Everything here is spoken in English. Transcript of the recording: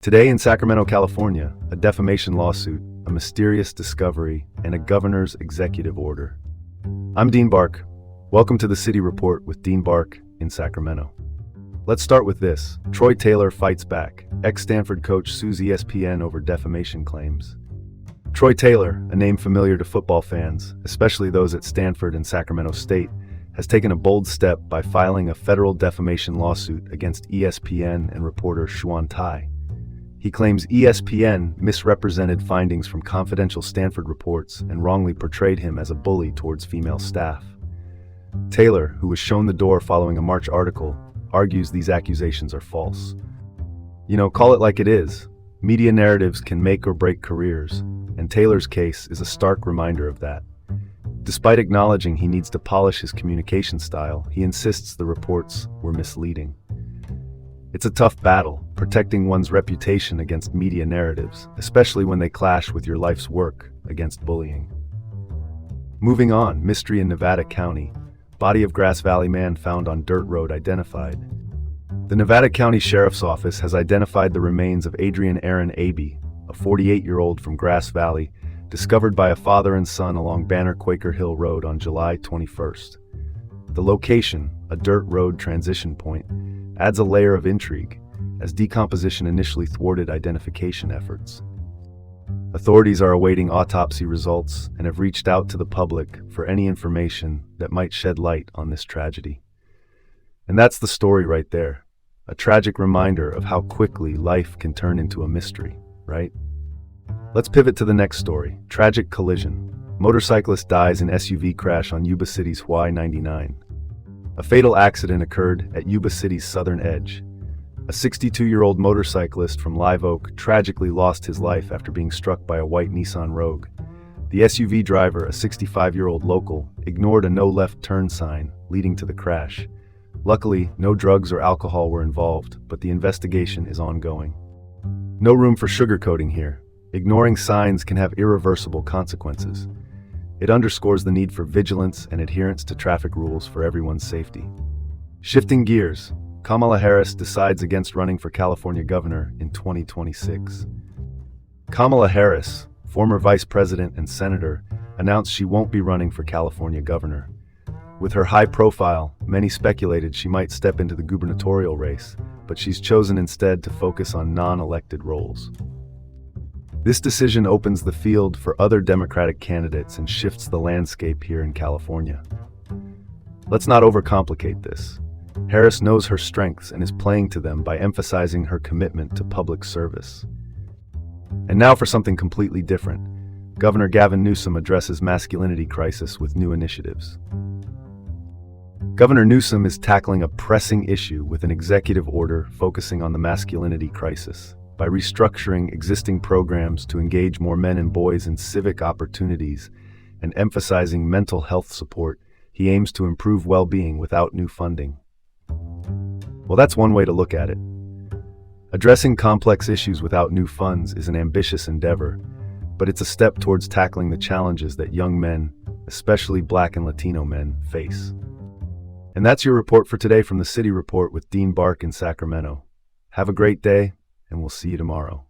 Today in Sacramento, California, a defamation lawsuit, a mysterious discovery, and a governor's executive order. I'm Dean Bark. Welcome to the City Report with Dean Bark in Sacramento. Let's start with this. Troy Taylor fights back. Ex-Stanford coach sues ESPN over defamation claims. Troy Taylor, a name familiar to football fans, especially those at Stanford and Sacramento State, has taken a bold step by filing a federal defamation lawsuit against ESPN and reporter Xuan Tai. He claims ESPN misrepresented findings from confidential Stanford reports and wrongly portrayed him as a bully towards female staff. Taylor, who was shown the door following a March article, argues these accusations are false. Call it like it is. Media narratives can make or break careers, and Taylor's case is a stark reminder of that. Despite acknowledging he needs to polish his communication style, he insists the reports were misleading. It's a tough battle, protecting one's reputation against media narratives, especially when they clash with your life's work against bullying. Moving on, mystery in Nevada County. Body of Grass Valley man found on dirt road identified. The Nevada County Sheriff's Office has identified the remains of Adrian Aaron Abbey, a 48-year-old from Grass Valley, discovered by a father and son along Banner Quaker Hill Road on July 21st. The location, a dirt road transition point, adds a layer of intrigue, as decomposition initially thwarted identification efforts. Authorities are awaiting autopsy results and have reached out to the public for any information that might shed light on this tragedy. And that's the story right there, a tragic reminder of how quickly life can turn into a mystery, right? Let's pivot to the next story, tragic collision. Motorcyclist dies in SUV crash on Yuba City's Y99. A fatal accident occurred at Yuba City's southern edge. A 62-year-old motorcyclist from Live Oak tragically lost his life after being struck by a white Nissan Rogue. The SUV driver, a 65-year-old local, ignored a no left turn sign, leading to the crash. Luckily, no drugs or alcohol were involved, but the investigation is ongoing. No room for sugarcoating here. Ignoring signs can have irreversible consequences. It underscores the need for vigilance and adherence to traffic rules for everyone's safety. Shifting gears, Kamala Harris decides against running for California governor in 2026. Kamala Harris, former vice president and senator, announced she won't be running for California governor. With her high profile, many speculated she might step into the gubernatorial race, but she's chosen instead to focus on non-elected roles. This decision opens the field for other Democratic candidates and shifts the landscape here in California. Let's not overcomplicate this. Harris knows her strengths and is playing to them by emphasizing her commitment to public service. And now for something completely different. Governor Gavin Newsom addresses masculinity crisis with new initiatives. Governor Newsom is tackling a pressing issue with an executive order focusing on the masculinity crisis. By restructuring existing programs to engage more men and boys in civic opportunities and emphasizing mental health support, he aims to improve well-being without new funding. Well, that's one way to look at it. Addressing complex issues without new funds is an ambitious endeavor, but it's a step towards tackling the challenges that young men, especially Black and Latino men, face. And that's your report for today from the City Report with Dean Bark in Sacramento. Have a great day, and we'll see you tomorrow.